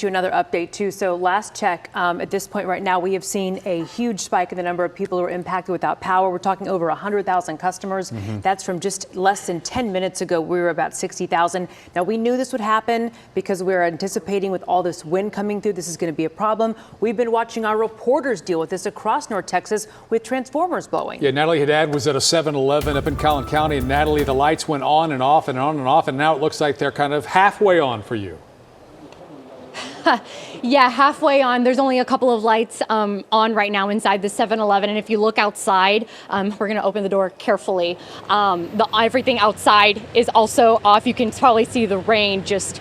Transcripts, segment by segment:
To another update too. So last check, at this point right now, we have seen a huge spike in the number of people who are impacted without power. We're talking over 100,000 customers. That's from just less than 10 minutes ago. We were about 60,000. Now we knew this would happen because we were anticipating with all this wind coming through, this is going to be a problem. We've been watching our reporters deal with this across North Texas with transformers blowing. Yeah, Natalie Haddad was at a 7-Eleven up in Collin County, and Natalie, the lights went on and off and on and off, and now it looks like they're kind of halfway on for you. Yeah, halfway on. There's only a couple of lights on right now inside the 7-Eleven. And if you look outside, we're going to open the door carefully. Everything outside is also off. You can probably see the rain just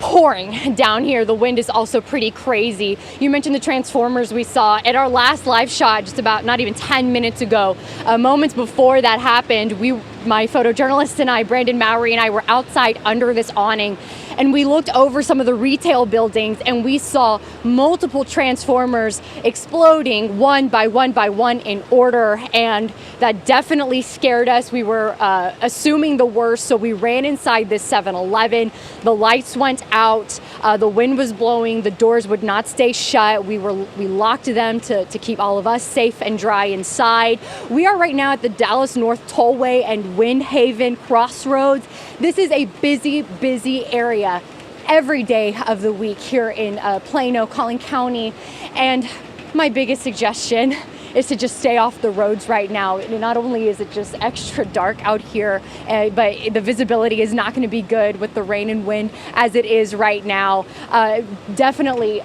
pouring down here. The wind is also pretty crazy. You mentioned the transformers we saw at our last live shot just about not even 10 minutes ago. Moments before that happened, my photojournalist and I, Brandon Mowry and I, were outside under this awning, and we looked over some of the retail buildings and we saw multiple transformers exploding one by one in order, and that definitely scared us. We were assuming the worst, so we ran inside this 7-Eleven. The lights went out, the wind was blowing, the doors would not stay shut. We locked them to keep all of us safe and dry inside. We are right now at the Dallas North Tollway and Windhaven Crossroads. This is a busy area every day of the week here in Plano, Collin County. And my biggest suggestion is to just stay off the roads right now. Not only is it just extra dark out here, but the visibility is not going to be good with the rain and wind as it is right now. Definitely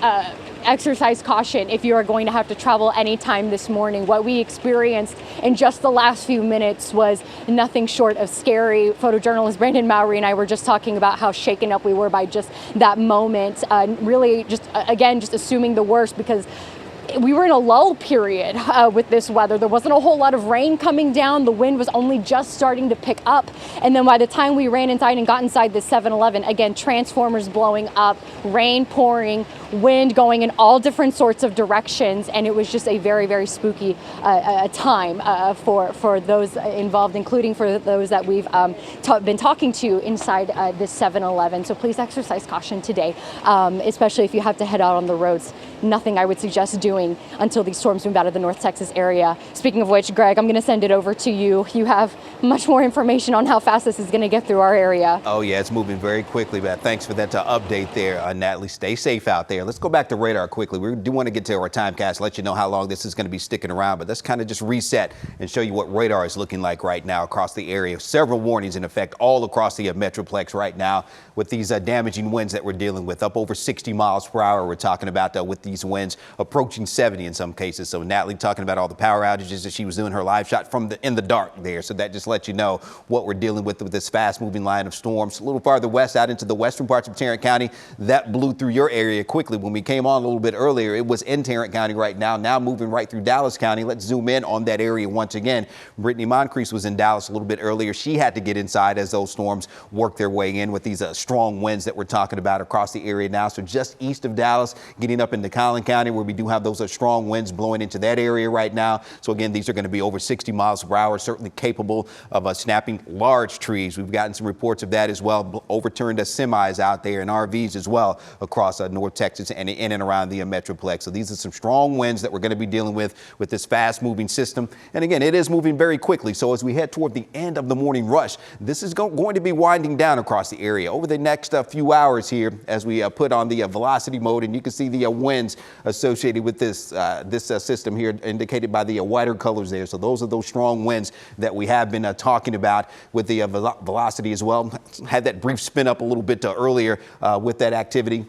exercise caution if you are going to have to travel anytime this morning. What we experienced in just the last few minutes was nothing short of scary. Photojournalist Brandon Mowry and I were just talking about how shaken up we were by just that moment. Really just assuming the worst, because we were in a lull period with this weather. There wasn't a whole lot of rain coming down. The wind was only just starting to pick up. And then by the time we ran inside and got inside the 7-Eleven, again, transformers blowing up, rain pouring, wind going in all different sorts of directions. And it was just a very spooky time for those involved, including for those that we've been talking to inside this 7-Eleven. So please exercise caution today, especially if you have to head out on the roads. Nothing I would suggest doing until these storms move out of the North Texas area. Speaking of which, Greg, I'm going to send it over to you. You have much more information on how fast this is going to get through our area. Oh, yeah, it's moving very quickly, but thanks for that update there, Natalie. Stay safe out there. Let's go back to radar quickly. We do want to get to our timecast, let you know how long this is going to be sticking around, but let's kind of just reset and show you what radar is looking like right now across the area. Several warnings in effect all across the Metroplex right now with these damaging winds that we're dealing with. Up over 60 miles per hour we're talking about with these winds approaching 70 in some cases. So Natalie talking about all the power outages that she was doing her live shot from in the dark there. So that just lets you know what we're dealing with this fast moving line of storms. A little farther west out into the western parts of Tarrant County, that blew through your area quickly. When we came on a little bit earlier, it was in Tarrant County right now moving right through Dallas County. Let's zoom in on that area once again. Brittany Moncrief was in Dallas a little bit earlier. She had to get inside as those storms worked their way in with these strong winds that we're talking about across the area now. So just east of Dallas, getting up into Collin County, where we do have those strong winds blowing into that area right now. So again, these are going to be over 60 miles per hour, certainly capable of snapping large trees. We've gotten some reports of that as well. Overturned semis out there and RVs as well across North Texas and in and around the Metroplex. So these are some strong winds that we're going to be dealing with this fast moving system. And again, it is moving very quickly. So as we head toward the end of the morning rush, this is going to be winding down across the area over the next few hours here as we put on the velocity mode. And you can see the winds associated with this system here indicated by the whiter colors there. So those are those strong winds that we have been talking about with the velocity as well. Had that brief spin up a little bit earlier with that activity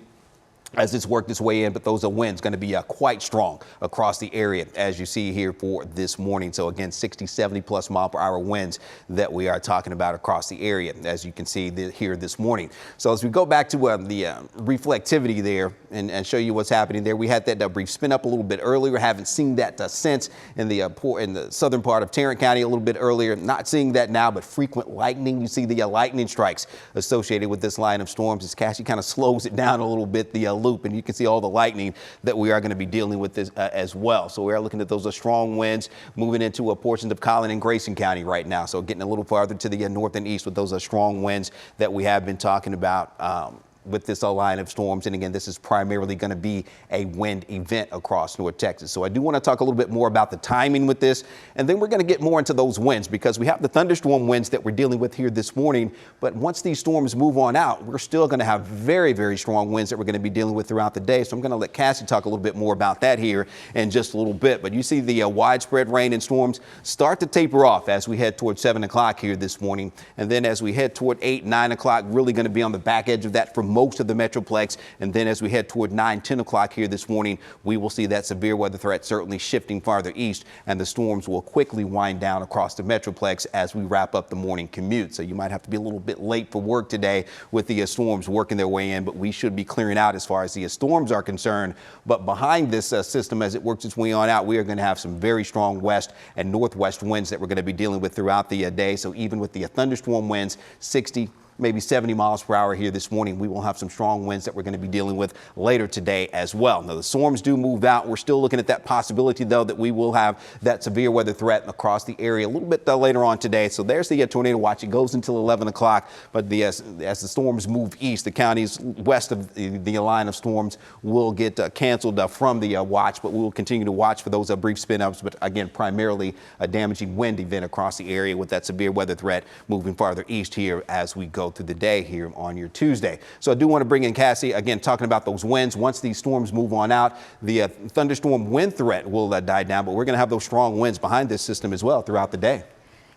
as it's worked its way in, but those are winds going to be quite strong across the area as you see here for this morning. So again, 60, 70 plus mile per hour winds that we are talking about across the area, as you can see here this morning. So as we go back to the reflectivity there and show you what's happening there, we had that brief spin up a little bit earlier. Haven't seen that since in the southern part of Tarrant County a little bit earlier. Not seeing that now, but frequent lightning. You see the lightning strikes associated with this line of storms. As Cassie kind of slows it down a little bit, the loop, and you can see all the lightning that we are going to be dealing with this as well. So we are looking at those strong winds moving into portions of Collin and Grayson County right now. So getting a little farther to the north and east with those strong winds that we have been talking about with this line of storms. And again, this is primarily going to be a wind event across North Texas. So I do want to talk a little bit more about the timing with this. And then we're going to get more into those winds, because we have the thunderstorm winds that we're dealing with here this morning. But once these storms move on out, we're still going to have very, very strong winds that we're going to be dealing with throughout the day. So I'm going to let Cassie talk a little bit more about that here in just a little bit. But you see the widespread rain and storms start to taper off as we head toward 7 o'clock here this morning. And then as we head toward 8, 9 o'clock, really going to be on the back edge of that for most of the Metroplex. And then as we head toward 9, 10 o'clock here this morning, we will see that severe weather threat certainly shifting farther east, and the storms will quickly wind down across the Metroplex as we wrap up the morning commute. So you might have to be a little bit late for work today with the storms working their way in, but we should be clearing out as far as the storms are concerned. But behind this system, as it works its way on out, we are going to have some very strong west and northwest winds that we're going to be dealing with throughout the day. So even with the thunderstorm winds, 60, maybe 70 miles per hour here this morning, we will have some strong winds that we're going to be dealing with later today as well. Now, the storms do move out. We're still looking at that possibility, though, that we will have that severe weather threat across the area a little bit later on today. So there's the tornado watch. It goes until 11 o'clock. But as the storms move east, the counties west of the line of storms will get canceled from the watch. But we will continue to watch for those brief spin-ups. But again, primarily a damaging wind event across the area with that severe weather threat moving farther east here as we go through the day here on your Tuesday. So I do want to bring in Cassie again, talking about those winds. Once these storms move on out, the thunderstorm wind threat will die down, but we're going to have those strong winds behind this system as well throughout the day.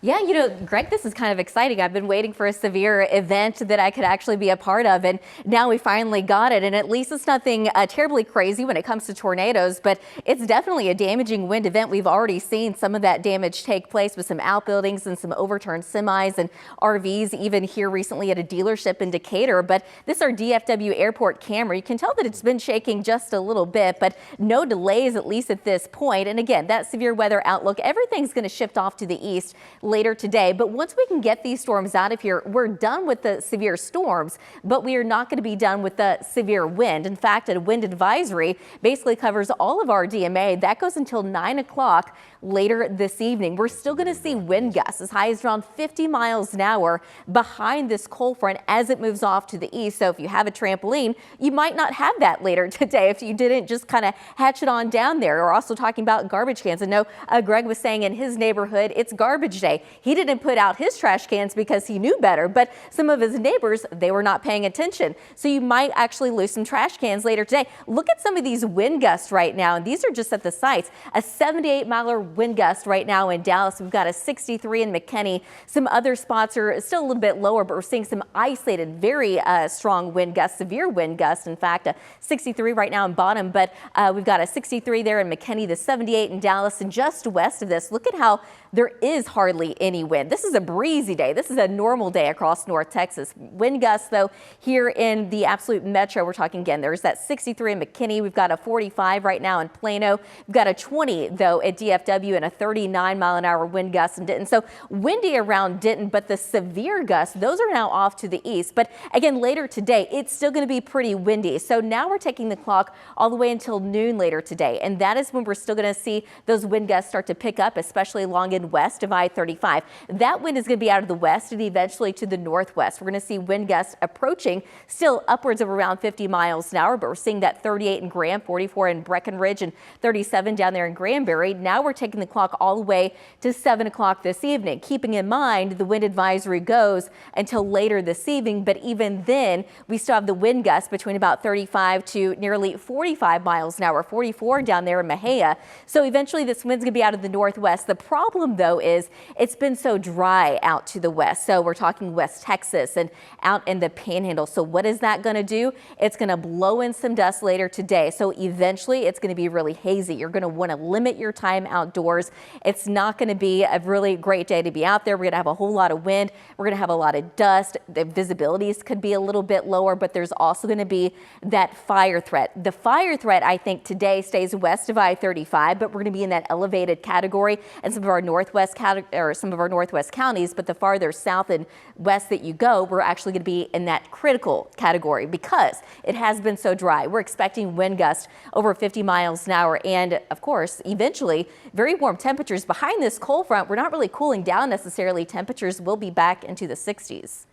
Yeah, you know, Greg, this is kind of exciting. I've been waiting for a severe event that I could actually be a part of, and now we finally got it. And at least it's nothing terribly crazy when it comes to tornadoes, but it's definitely a damaging wind event. We've already seen some of that damage take place with some outbuildings and some overturned semis and RVs, even here recently at a dealership in Decatur. But this is our DFW airport camera. You can tell that it's been shaking just a little bit, but no delays, at least at this point. And again, that severe weather outlook, everything's going to shift off to the east later today. But once we can get these storms out of here, we're done with the severe storms, but we are not going to be done with the severe wind. In fact, a wind advisory basically covers all of our DMA. That goes until 9 o'clock later this evening. We're still going to see wind gusts as high as around 50 miles an hour behind this cold front as it moves off to the east. So if you have a trampoline, you might not have that later today if you didn't just kind of hatch it on down there. We're also talking about garbage cans. I know Greg was saying in his neighborhood, it's garbage day. He didn't put out his trash cans because he knew better, but some of his neighbors, they were not paying attention. So you might actually lose some trash cans later today. Look at some of these wind gusts right now, and these are just at the sites. A 78-mile wind gust right now in Dallas. We've got a 63 in McKinney. Some other spots are still a little bit lower, but we're seeing some isolated, very strong wind gusts, severe wind gusts. In fact, a 63 right now in Bottom, but we've got a 63 there in McKinney, the 78 in Dallas, and just west of this, look at how there is hardly any wind. This is a breezy day. This is a normal day across North Texas. Wind gusts, though, here in the absolute metro, we're talking again, there's that 63 in McKinney. We've got a 45 right now in Plano. We've got a 20, though, at DFW and a 39-mile-an-hour wind gust in Denton. So windy around Denton, but the severe gusts, those are now off to the east. But again, later today, it's still going to be pretty windy. So now we're taking the clock all the way until noon later today. And that is when we're still going to see those wind gusts start to pick up, especially along and west of I-35. That wind is going to be out of the west and eventually to the northwest. We're going to see wind gusts approaching still upwards of around 50 miles an hour, but we're seeing that 38 in Graham, 44 in Breckenridge, and 37 down there in Granbury. Now we're taking the clock all the way to 7 o'clock this evening. Keeping in mind the wind advisory goes until later this evening, but even then we still have the wind gusts between about 35 to nearly 45 miles an hour, 44 down there in Mahia. So eventually this wind's going to be out of the northwest. The problem, though, is it's been so dry out to the west. So we're talking West Texas and out in the Panhandle. So what is that going to do? It's going to blow in some dust later today. So eventually it's going to be really hazy. You're going to want to limit your time outdoors. It's not going to be a really great day to be out there. We're going to have a whole lot of wind. We're going to have a lot of dust. The visibilities could be a little bit lower, but there's also going to be that fire threat. The fire threat, I think, today stays west of I-35, but we're going to be in that elevated category and some of our northwest counties. But the farther south and west that you go, we're actually going to be in that critical category because it has been so dry. We're expecting wind gusts over 50 miles an hour. And of course, eventually very warm temperatures behind this cold front. We're not really cooling down necessarily. Temperatures will be back into the 60s.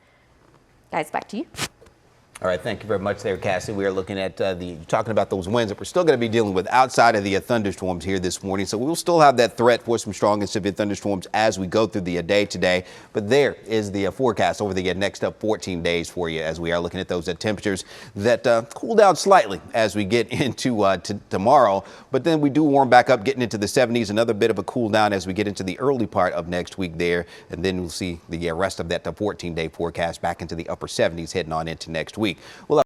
Guys, back to you. All right, thank you very much there, Cassie. We are looking at talking about those winds that we're still going to be dealing with outside of the thunderstorms here this morning. So we will still have that threat for some strong and severe thunderstorms as we go through the day today. But there is the forecast over the next 14 days for you, as we are looking at those temperatures that cool down slightly as we get into tomorrow. But then we do warm back up, getting into the 70s, another bit of a cool down as we get into the early part of next week there. And then we'll see the rest of that 14-day forecast back into the upper 70s heading on into next week. Well,